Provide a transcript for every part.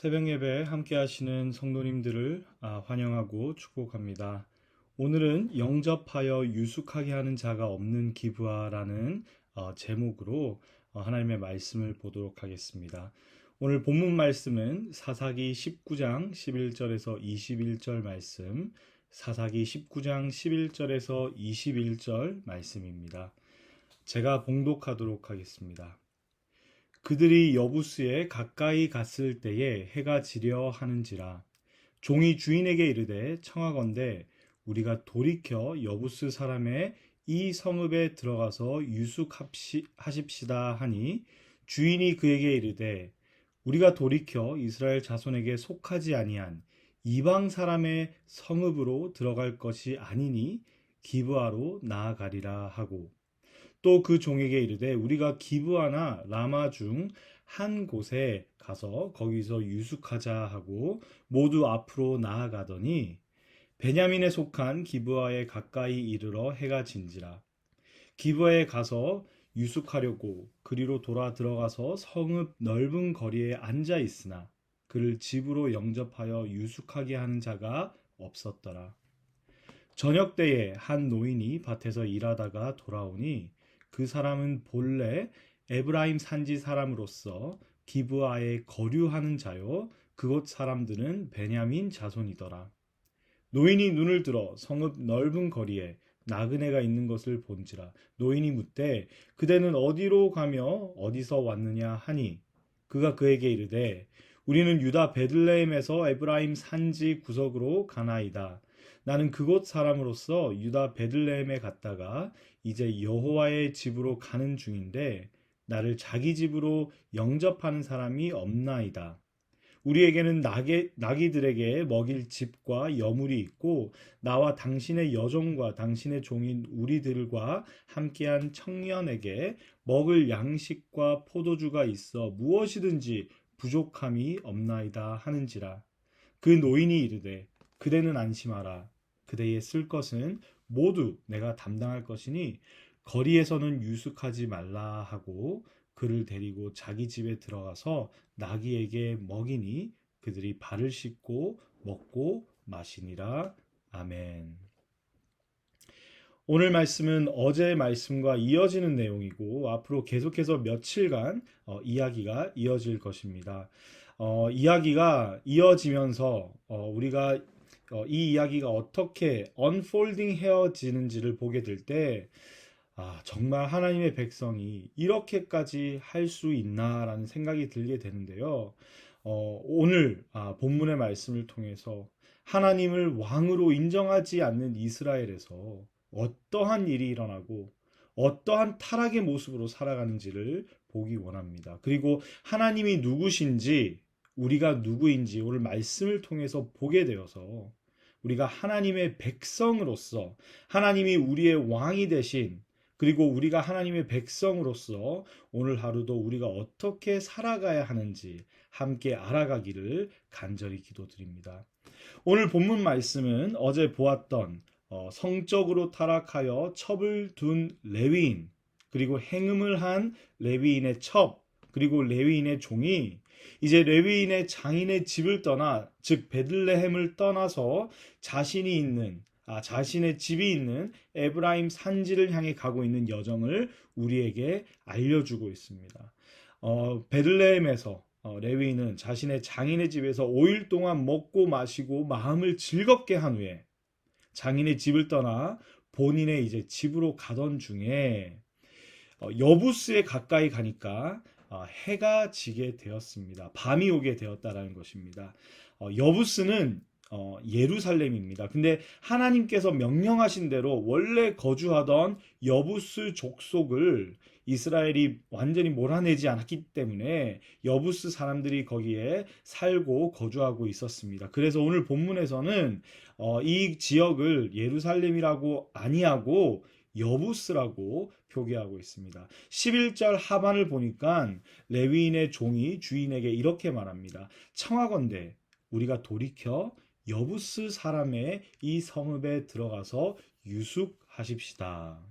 새벽 예배 함께 하시는 성도님들을 환영하고 축복합니다. 오늘은 영접하여 유숙하게 하는 자가 없는 기브아라는 제목으로 하나님의 말씀을 보도록 하겠습니다. 오늘 본문 말씀은 사사기 19장 11절에서 21절 말씀, 사사기 19장 11절에서 21절 말씀입니다. 제가 봉독하도록 하겠습니다. 그들이 여부스에 가까이 갔을 때에 해가 지려 하는지라 종이 주인에게 이르되 청하건대 우리가 돌이켜 여부스 사람의 이 성읍에 들어가서 유숙하십시다 하니 주인이 그에게 이르되 우리가 돌이켜 이스라엘 자손에게 속하지 아니한 이방 사람의 성읍으로 들어갈 것이 아니니 기브아로 나아가리라 하고 또 그 종에게 이르되 우리가 기브아나 라마 중 한 곳에 가서 거기서 유숙하자 하고 모두 앞으로 나아가더니 베냐민에 속한 기브아에 가까이 이르러 해가 진지라 기브아에 가서 유숙하려고 그리로 돌아 들어가서 성읍 넓은 거리에 앉아 있으나 그를 집으로 영접하여 유숙하게 하는 자가 없었더라. 저녁 때에 한 노인이 밭에서 일하다가 돌아오니 그 사람은 본래 에브라임 산지 사람으로서 기브아에 거류하는 자요 그곳 사람들은 베냐민 자손이더라. 노인이 눈을 들어 성읍 넓은 거리에 나그네가 있는 것을 본지라 노인이 묻되 그대는 어디로 가며 어디서 왔느냐 하니 그가 그에게 이르되 우리는 유다 베들레헴에서 에브라임 산지 구석으로 가나이다. 나는 그곳 사람으로서 유다 베들레헴에 갔다가 이제 여호와의 집으로 가는 중인데 나를 자기 집으로 영접하는 사람이 없나이다. 우리에게는 나귀들에게 먹일 집과 여물이 있고 나와 당신의 여종과 당신의 종인 우리들과 함께한 청년에게 먹을 양식과 포도주가 있어 무엇이든지 부족함이 없나이다 하는지라. 그 노인이 이르되 그대는 안심하라. 그대의 쓸 것은 모두 내가 담당할 것이니 거리에서는 유숙하지 말라 하고 그를 데리고 자기 집에 들어가서 나귀에게 먹이니 그들이 발을 씻고 먹고 마시니라. 아멘. 오늘 말씀은 어제의 말씀과 이어지는 내용이고 앞으로 계속해서 며칠간 이야기가 이어질 것입니다. 이야기가 이어지면서 우리가 이 이야기가 어떻게 unfolding 헤어지는지를 보게 될 때 정말 하나님의 백성이 이렇게까지 할 수 있나라는 생각이 들게 되는데요. 오늘 본문의 말씀을 통해서 하나님을 왕으로 인정하지 않는 이스라엘에서 어떠한 일이 일어나고 어떠한 타락의 모습으로 살아가는지를 보기 원합니다. 그리고 하나님이 누구신지 우리가 누구인지 오늘 말씀을 통해서 보게 되어서 우리가 하나님의 백성으로서 하나님이 우리의 왕이 되신 그리고 우리가 하나님의 백성으로서 오늘 하루도 우리가 어떻게 살아가야 하는지 함께 알아가기를 간절히 기도드립니다. 오늘 본문 말씀은 어제 보았던 성적으로 타락하여 첩을 둔 레위인 그리고 행음을 한 레위인의 첩 그리고 레위인의 종이 이제 레위인의 장인의 집을 떠나 즉 베들레헴을 떠나서 자신의 집이 있는 에브라임 산지를 향해 가고 있는 여정을 우리에게 알려주고 있습니다. 베들레헴에서 레위인은 자신의 장인의 집에서 5일 동안 먹고 마시고 마음을 즐겁게 한 후에 장인의 집을 떠나 본인의 이제 집으로 가던 중에 여부스에 가까이 가니까 해가 지게 되었습니다. 밤이 오게 되었다라는 것입니다. 여부스는 예루살렘입니다. 근데 하나님께서 명령하신 대로 원래 거주하던 여부스 족속을 이스라엘이 완전히 몰아내지 않았기 때문에 여부스 사람들이 거기에 살고 거주하고 있었습니다. 그래서 오늘 본문에서는 이 지역을 예루살렘이라고 아니하고 여부스라고 표기하고 있습니다. 11절 하반을 보니까 레위인의 종이 주인에게 이렇게 말합니다. 청하건대 우리가 돌이켜 여부스 사람의 이 성읍에 들어가서 유숙하십시다.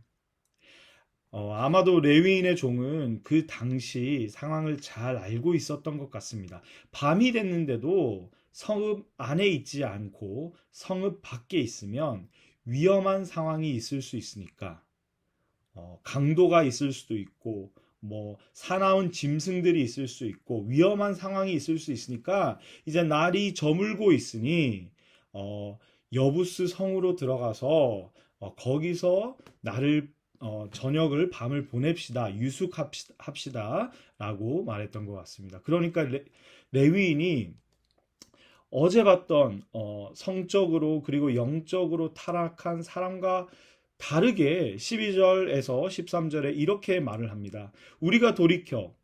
아마도 레위인의 종은 그 당시 상황을 잘 알고 있었던 것 같습니다. 밤이 됐는데도 성읍 안에 있지 않고 성읍 밖에 있으면 위험한 상황이 있을 수 있으니까 강도가 있을 수도 있고 뭐 사나운 짐승들이 있을 수 있고 위험한 상황이 있을 수 있으니까 이제 날이 저물고 있으니 어, 여부스 성으로 들어가서 거기서 날을 저녁을 밤을 보냅시다 유숙합시다 라고 말했던 것 같습니다. 그러니까 레위인이 어제 봤던 성적으로 그리고 영적으로 타락한 사람과 다르게 12절에서 13절에 이렇게 말을 합니다. 우리가 돌이켜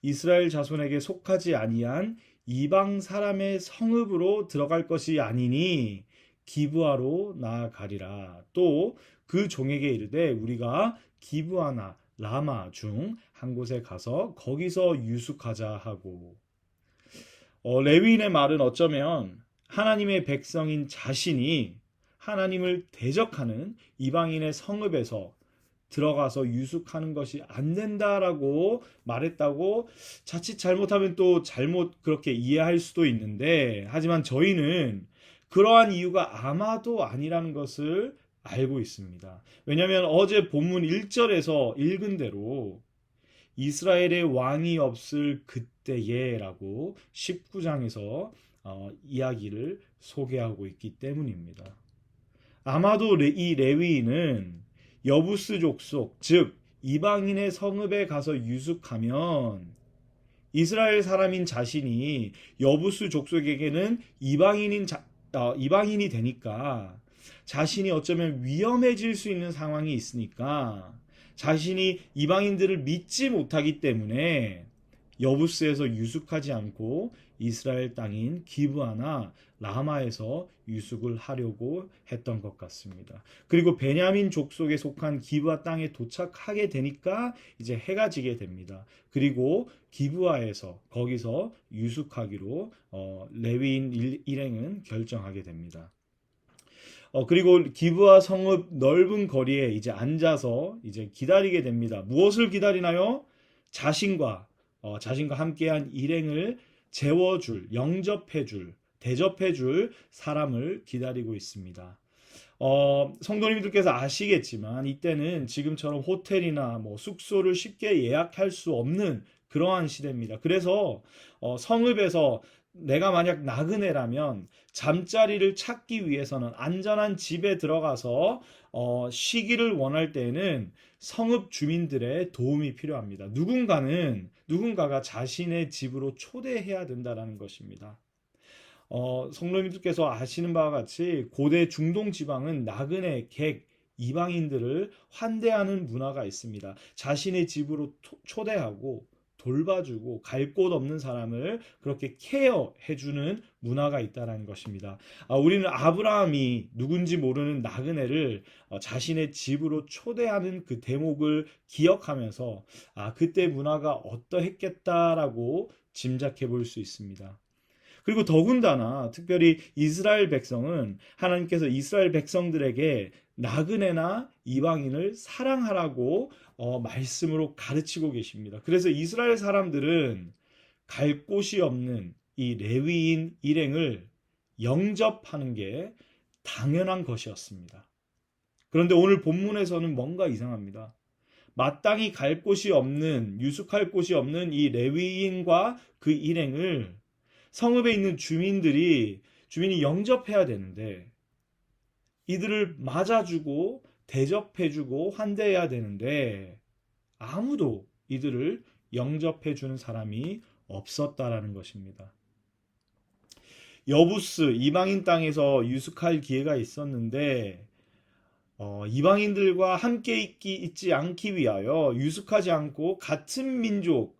이스라엘 자손에게 속하지 아니한 이방 사람의 성읍으로 들어갈 것이 아니니 기브아로 나아가리라. 또 그 종에게 이르되 우리가 기브아나 라마 중 한 곳에 가서 거기서 유숙하자 하고 레위인의 말은 어쩌면 하나님의 백성인 자신이 하나님을 대적하는 이방인의 성읍에서 들어가서 유숙하는 것이 안 된다라고 말했다고 자칫 잘못하면 또 잘못 그렇게 이해할 수도 있는데 하지만 저희는 그러한 이유가 아마도 아니라는 것을 알고 있습니다. 왜냐하면 어제 본문 1절에서 읽은 대로 이스라엘의 왕이 없을 그때에라고 19장에서 이야기를 소개하고 있기 때문입니다. 아마도 이 레위인은 여부스 족속, 즉 이방인의 성읍에 가서 유숙하면 이스라엘 사람인 자신이 여부스 족속에게는 이방인이 되니까 자신이 어쩌면 위험해질 수 있는 상황이 있으니까 자신이 이방인들을 믿지 못하기 때문에 여부스에서 유숙하지 않고 이스라엘 땅인 기브아나 라마에서 유숙을 하려고 했던 것 같습니다. 그리고 베냐민 족속에 속한 기브아 땅에 도착하게 되니까 이제 해가 지게 됩니다. 그리고 기브아에서 거기서 유숙하기로 레위인 일행은 결정하게 됩니다. 그리고 기브아 성읍 넓은 거리에 이제 앉아서 이제 기다리게 됩니다. 무엇을 기다리나요? 자신과 함께한 일행을 재워줄, 영접해줄, 대접해줄 사람을 기다리고 있습니다. 성도님들께서 아시겠지만 이때는 지금처럼 호텔이나 뭐 숙소를 쉽게 예약할 수 없는 그러한 시대입니다. 그래서 성읍에서 내가 만약 나그네라면 잠자리를 찾기 위해서는 안전한 집에 들어가서 쉬기를 원할 때에는 성읍 주민들의 도움이 필요합니다. 누군가가 자신의 집으로 초대해야 된다는 것입니다. 성도님들께서 아시는 바와 같이 고대 중동 지방은 나그네, 객, 이방인들을 환대하는 문화가 있습니다. 자신의 집으로 초대하고 돌봐주고 갈 곳 없는 사람을 그렇게 케어해주는 문화가 있다는 것입니다. 우리는 아브라함이 누군지 모르는 나그네를 자신의 집으로 초대하는 그 대목을 기억하면서 그때 문화가 어떠했겠다라고 짐작해 볼 수 있습니다. 그리고 더군다나 특별히 이스라엘 백성은 하나님께서 이스라엘 백성들에게 나그네나 이방인을 사랑하라고 말씀으로 가르치고 계십니다. 그래서 이스라엘 사람들은 갈 곳이 없는 이 레위인 일행을 영접하는 게 당연한 것이었습니다. 그런데 오늘 본문에서는 뭔가 이상합니다. 마땅히 갈 곳이 없는, 유숙할 곳이 없는 이 레위인과 그 일행을 성읍에 있는 주민이 영접해야 되는데 이들을 맞아주고 대접해주고 환대해야 되는데 아무도 이들을 영접해주는 사람이 없었다라는 것입니다. 여부스 이방인 땅에서 유숙할 기회가 있었는데 이방인들과 함께 있지 않기 위하여 유숙하지 않고 같은 민족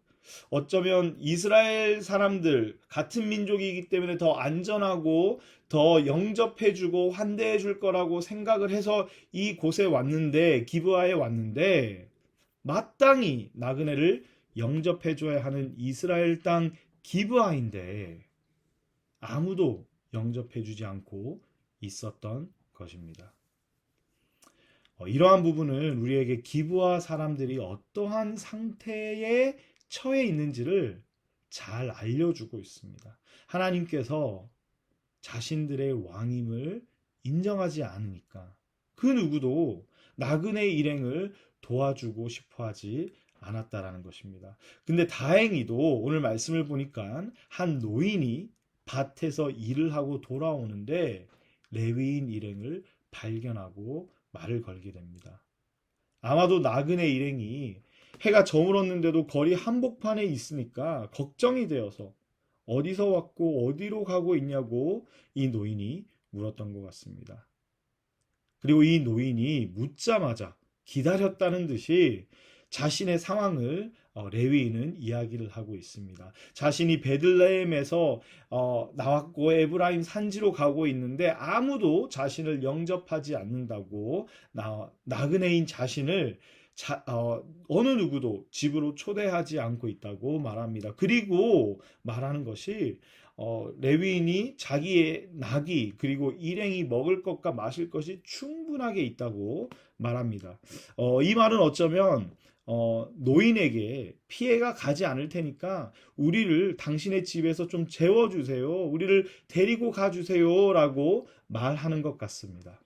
어쩌면 이스라엘 사람들 같은 민족이기 때문에 더 안전하고 더 영접해주고 환대해줄 거라고 생각을 해서 이 곳에 왔는데 기브아에 왔는데 마땅히 나그네를 영접해줘야 하는 이스라엘 땅 기브아인데 아무도 영접해주지 않고 있었던 것입니다. 이러한 부분은 우리에게 기브와 사람들이 어떠한 상태에 처해 있는지를 잘 알려주고 있습니다. 하나님께서 자신들의 왕임을 인정하지 않으니까 그 누구도 나그네 일행을 도와주고 싶어 하지 않았다라는 것입니다. 근데 다행히도 오늘 말씀을 보니까 한 노인이 밭에서 일을 하고 돌아오는데 레위인 일행을 발견하고 말을 걸게 됩니다. 아마도 나그네 일행이 해가 저물었는데도 거리 한복판에 있으니까 걱정이 되어서 어디서 왔고 어디로 가고 있냐고 이 노인이 물었던 것 같습니다. 그리고 이 노인이 묻자마자 기다렸다는 듯이 자신의 상황을 레위인은 이야기를 하고 있습니다. 자신이 베들레헴에서 나왔고 에브라임 산지로 가고 있는데 아무도 자신을 영접하지 않는다고 나그네인 자신을 어느 누구도 집으로 초대하지 않고 있다고 말합니다. 그리고 말하는 것이 레위인이 자기의 낙이 그리고 일행이 먹을 것과 마실 것이 충분하게 있다고 말합니다. 이 말은 어쩌면 노인에게 피해가 가지 않을 테니까 우리를 당신의 집에서 좀 재워주세요. 우리를 데리고 가주세요라고 말하는 것 같습니다.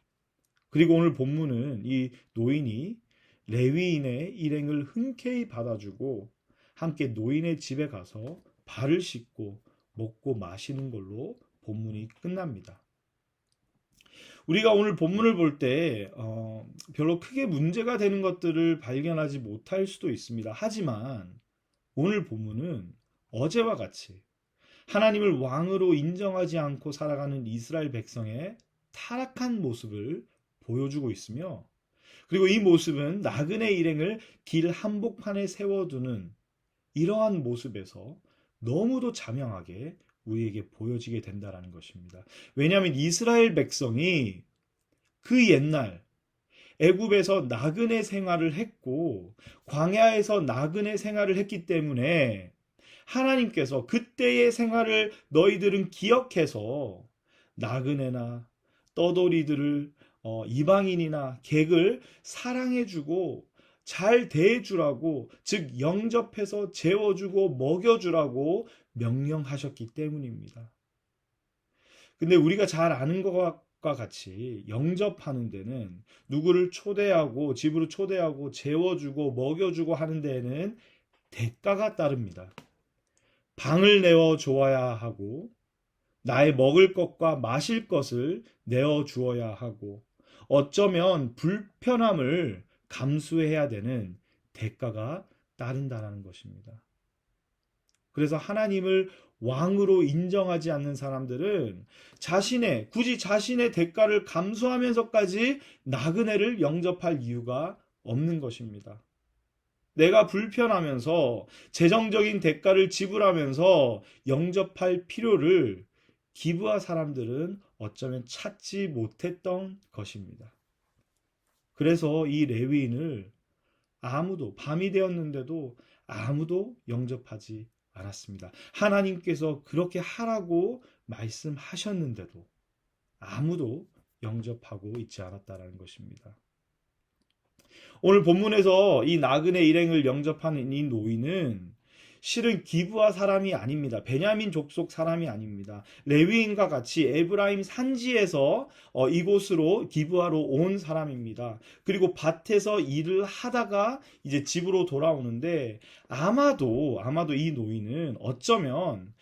그리고 오늘 본문은 이 노인이 레위인의 일행을 흔쾌히 받아주고 함께 노인의 집에 가서 발을 씻고 먹고 마시는 걸로 본문이 끝납니다. 우리가 오늘 본문을 볼 때 별로 크게 문제가 되는 것들을 발견하지 못할 수도 있습니다. 하지만 오늘 본문은 어제와 같이 하나님을 왕으로 인정하지 않고 살아가는 이스라엘 백성의 타락한 모습을 보여주고 있으며 그리고 이 모습은 나그네 일행을 길 한복판에 세워두는 이러한 모습에서 너무도 자명하게 우리에게 보여지게 된다는 것입니다. 왜냐하면 이스라엘 백성이 그 옛날 애굽에서 나그네 생활을 했고 광야에서 나그네 생활을 했기 때문에 하나님께서 그때의 생활을 너희들은 기억해서 나그네나 떠돌이들을 이방인이나 객을 사랑해주고 잘 대해주라고 즉 영접해서 재워주고 먹여주라고 명령하셨기 때문입니다. 근데 우리가 잘 아는 것과 같이 영접하는 데는 누구를 초대하고 집으로 초대하고 재워주고 먹여주고 하는 데에는 대가가 따릅니다. 방을 내어 주어야 하고 나의 먹을 것과 마실 것을 내어 주어야 하고 어쩌면 불편함을 감수해야 되는 대가가 따른다는 것입니다. 그래서 하나님을 왕으로 인정하지 않는 사람들은 굳이 자신의 대가를 감수하면서까지 나그네를 영접할 이유가 없는 것입니다. 내가 불편하면서 재정적인 대가를 지불하면서 영접할 필요를 기브와 사람들은 어쩌면 찾지 못했던 것입니다. 그래서 이 레위인을 밤이 되었는데도 아무도 영접하지 않았습니다. 하나님께서 그렇게 하라고 말씀하셨는데도 아무도 영접하고 있지 않았다는 것입니다. 오늘 본문에서 이 나그네 일행을 영접하는 이 노인은 실은 기브와 사람이 아닙니다. 베냐민 족속 사람이 아닙니다. 레위인과 같이 에브라임 산지에서 이곳으로 기브하러 온 사람입니다. 그리고 밭에서 일을 하다가 이제 집으로 돌아오는데 아마도 이 노인은 어쩌면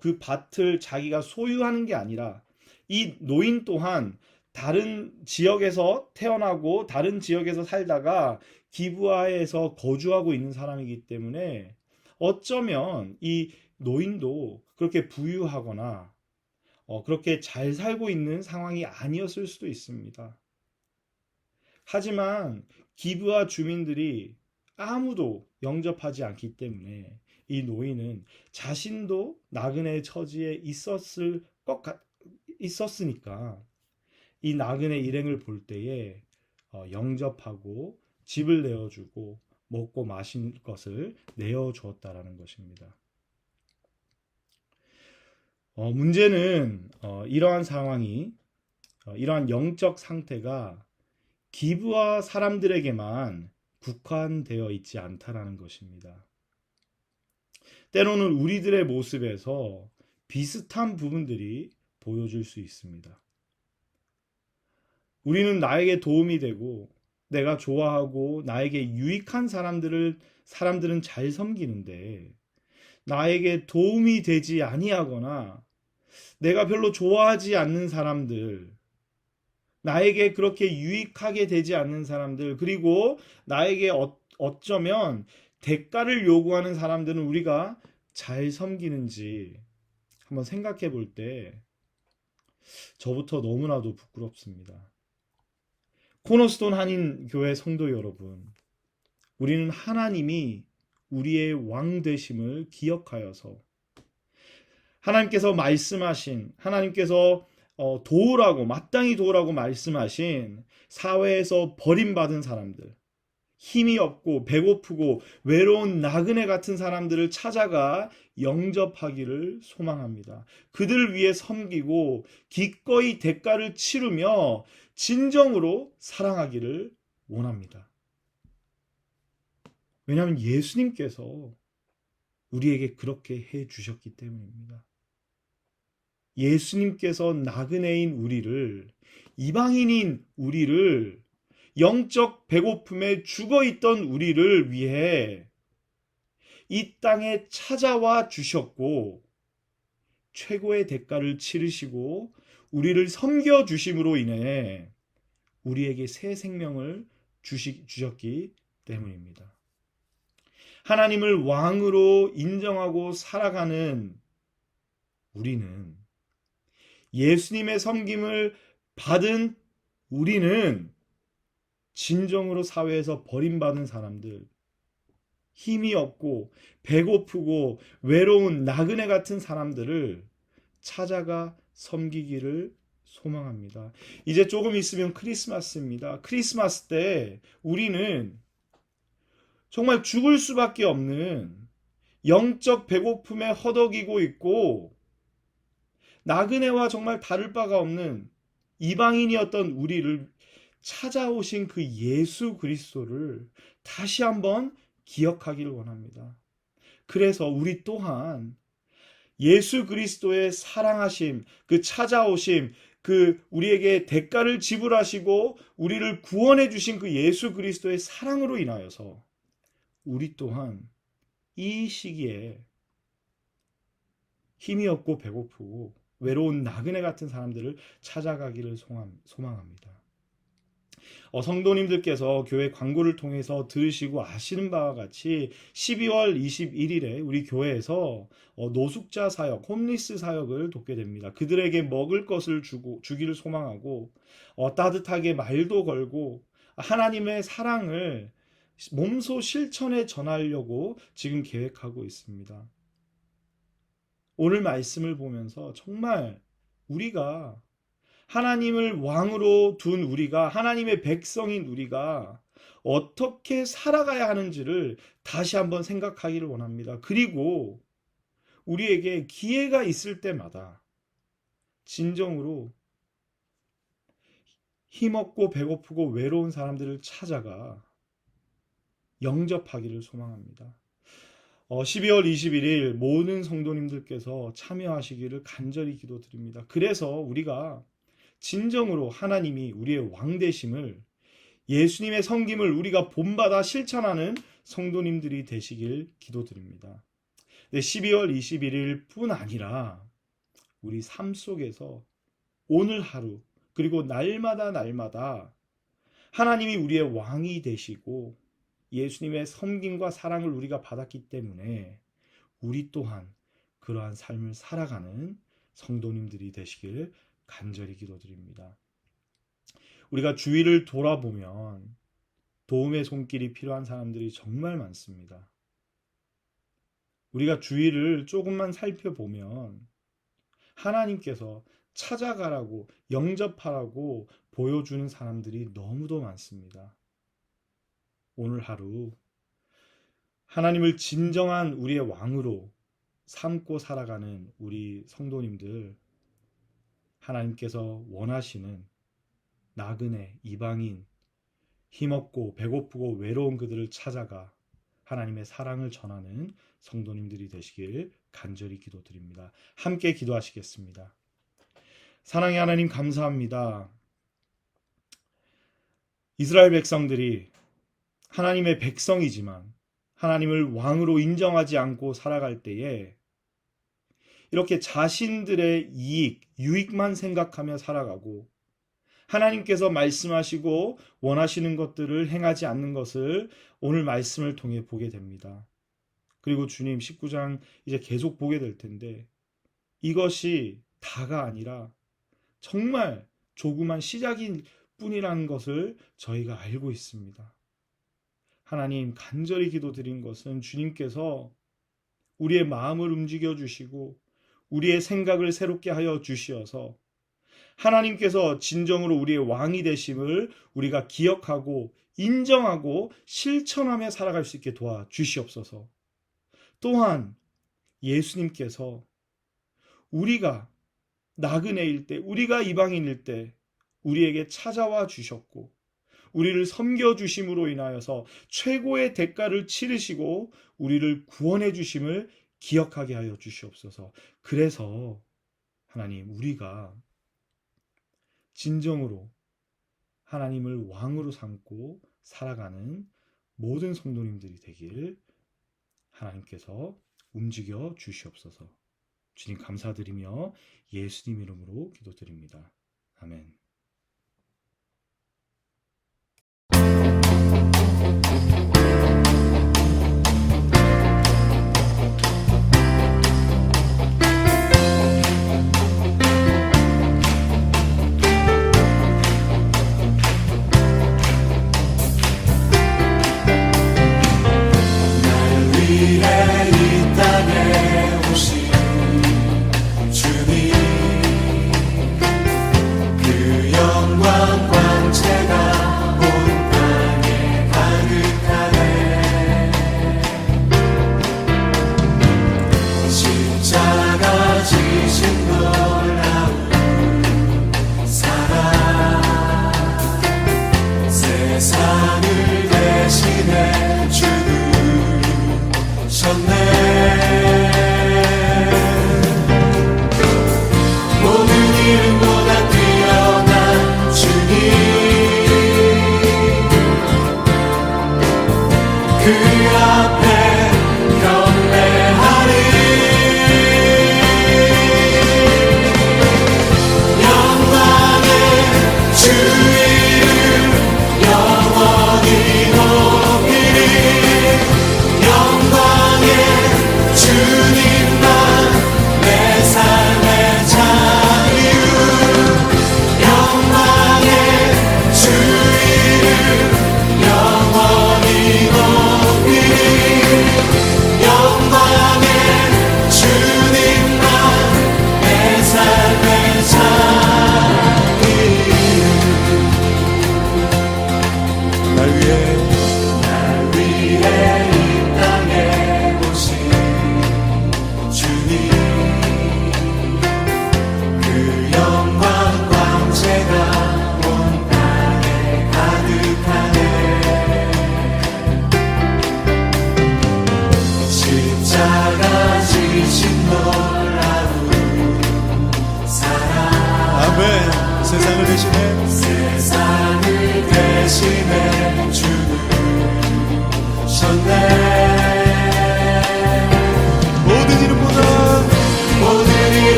그 밭을 자기가 소유하는 게 아니라 이 노인 또한 다른 지역에서 태어나고 다른 지역에서 살다가 기브아에서 거주하고 있는 사람이기 때문에 어쩌면 이 노인도 그렇게 부유하거나 그렇게 잘 살고 있는 상황이 아니었을 수도 있습니다. 하지만 기브아 주민들이 아무도 영접하지 않기 때문에 이 노인은 자신도 나그네 처지에 있었으니까 이 나그네 일행을 볼 때에 영접하고 집을 내어주고 먹고 마신 것을 내어주었다라는 것입니다. 문제는 이러한 상황이 이러한 영적 상태가 기부와 사람들에게만 국한되어 있지 않다라는 것입니다. 때로는 우리들의 모습에서 비슷한 부분들이 보여줄 수 있습니다. 우리는 나에게 도움이 되고 내가 좋아하고 나에게 유익한 사람들은 잘 섬기는데 나에게 도움이 되지 아니하거나 내가 별로 좋아하지 않는 사람들, 나에게 그렇게 유익하게 되지 않는 사람들, 그리고 나에게 어쩌면 대가를 요구하는 사람들은 우리가 잘 섬기는지 한번 생각해 볼 때 저부터 너무나도 부끄럽습니다. 코너스톤 한인교회 성도 여러분, 우리는 하나님이 우리의 왕 되심을 기억하여서 하나님께서 말씀하신, 하나님께서 도우라고, 마땅히 도우라고 말씀하신 사회에서 버림받은 사람들, 힘이 없고 배고프고 외로운 나그네 같은 사람들을 찾아가 영접하기를 소망합니다. 그들을 위해 섬기고 기꺼이 대가를 치르며 진정으로 사랑하기를 원합니다. 왜냐하면 예수님께서 우리에게 그렇게 해 주셨기 때문입니다. 예수님께서 나그네인 우리를, 이방인인 우리를, 영적 배고픔에 죽어 있던 우리를 위해 이 땅에 찾아와 주셨고 최고의 대가를 치르시고 우리를 섬겨 주심으로 인해 우리에게 새 생명을 주셨기 때문입니다. 하나님을 왕으로 인정하고 살아가는 우리는, 예수님의 섬김을 받은 우리는 진정으로 사회에서 버림받은 사람들, 힘이 없고 배고프고 외로운 나그네 같은 사람들을 찾아가 섬기기를 소망합니다. 이제 조금 있으면 크리스마스입니다. 크리스마스 때 우리는 정말 죽을 수밖에 없는 영적 배고픔에 허덕이고 있고 나그네와 정말 다를 바가 없는 이방인이었던 우리를 찾아오신 그 예수 그리스도를 다시 한번 기억하기를 원합니다. 그래서 우리 또한 예수 그리스도의 사랑하심, 그 찾아오심, 그 우리에게 대가를 지불하시고 우리를 구원해 주신 그 예수 그리스도의 사랑으로 인하여서 우리 또한 이 시기에 힘이 없고 배고프고 외로운 나그네 같은 사람들을 찾아가기를 소망합니다. 성도님들께서 교회 광고를 통해서 들으시고 아시는 바와 같이 12월 21일에 우리 교회에서 노숙자 사역, 홈리스 사역을 돕게 됩니다. 그들에게 먹을 것을 주기를 소망하고 따뜻하게 말도 걸고 하나님의 사랑을 몸소 실천에 전하려고 지금 계획하고 있습니다. 오늘 말씀을 보면서 정말 우리가 하나님을 왕으로 둔 우리가, 하나님의 백성인 우리가 어떻게 살아가야 하는지를 다시 한번 생각하기를 원합니다. 그리고 우리에게 기회가 있을 때마다 진정으로 힘없고 배고프고 외로운 사람들을 찾아가 영접하기를 소망합니다. 12월 21일 모든 성도님들께서 참여하시기를 간절히 기도드립니다. 그래서 우리가 진정으로 하나님이 우리의 왕 되심을, 예수님의 섬김을 우리가 본받아 실천하는 성도님들이 되시길 기도드립니다. 12월 21일 뿐 아니라 우리 삶 속에서 오늘 하루 그리고 날마다 하나님이 우리의 왕이 되시고 예수님의 섬김과 사랑을 우리가 받았기 때문에 우리 또한 그러한 삶을 살아가는 성도님들이 되시길 간절히 기도드립니다. 우리가 주위를 돌아보면 도움의 손길이 필요한 사람들이 정말 많습니다. 우리가 주위를 조금만 살펴보면 하나님께서 찾아가라고, 영접하라고 보여주는 사람들이 너무도 많습니다. 오늘 하루 하나님을 진정한 우리의 왕으로 삼고 살아가는 우리 성도님들, 하나님께서 원하시는 나그네, 이방인, 힘없고 배고프고 외로운 그들을 찾아가 하나님의 사랑을 전하는 성도님들이 되시길 간절히 기도드립니다. 함께 기도하시겠습니다. 사랑의 하나님, 감사합니다. 이스라엘 백성들이 하나님의 백성이지만 하나님을 왕으로 인정하지 않고 살아갈 때에 이렇게 자신들의 이익, 유익만 생각하며 살아가고 하나님께서 말씀하시고 원하시는 것들을 행하지 않는 것을 오늘 말씀을 통해 보게 됩니다. 그리고 주님 19장 이제 계속 보게 될 텐데 이것이 다가 아니라 정말 조그만 시작일 뿐이라는 것을 저희가 알고 있습니다. 하나님, 간절히 기도드린 것은 주님께서 우리의 마음을 움직여 주시고 우리의 생각을 새롭게 하여 주시어서 하나님께서 진정으로 우리의 왕이 되심을 우리가 기억하고 인정하고 실천하며 살아갈 수 있게 도와주시옵소서. 또한 예수님께서 우리가 나그네일 때, 우리가 이방인일 때 우리에게 찾아와 주셨고 우리를 섬겨주심으로 인하여서 최고의 대가를 치르시고 우리를 구원해 주심을 기억하게 하여 주시옵소서. 그래서 하나님, 우리가 진정으로 하나님을 왕으로 삼고 살아가는 모든 성도님들이 되길 하나님께서 움직여 주시옵소서. 주님 감사드리며 예수님 이름으로 기도드립니다. 아멘. 십자가 지신 것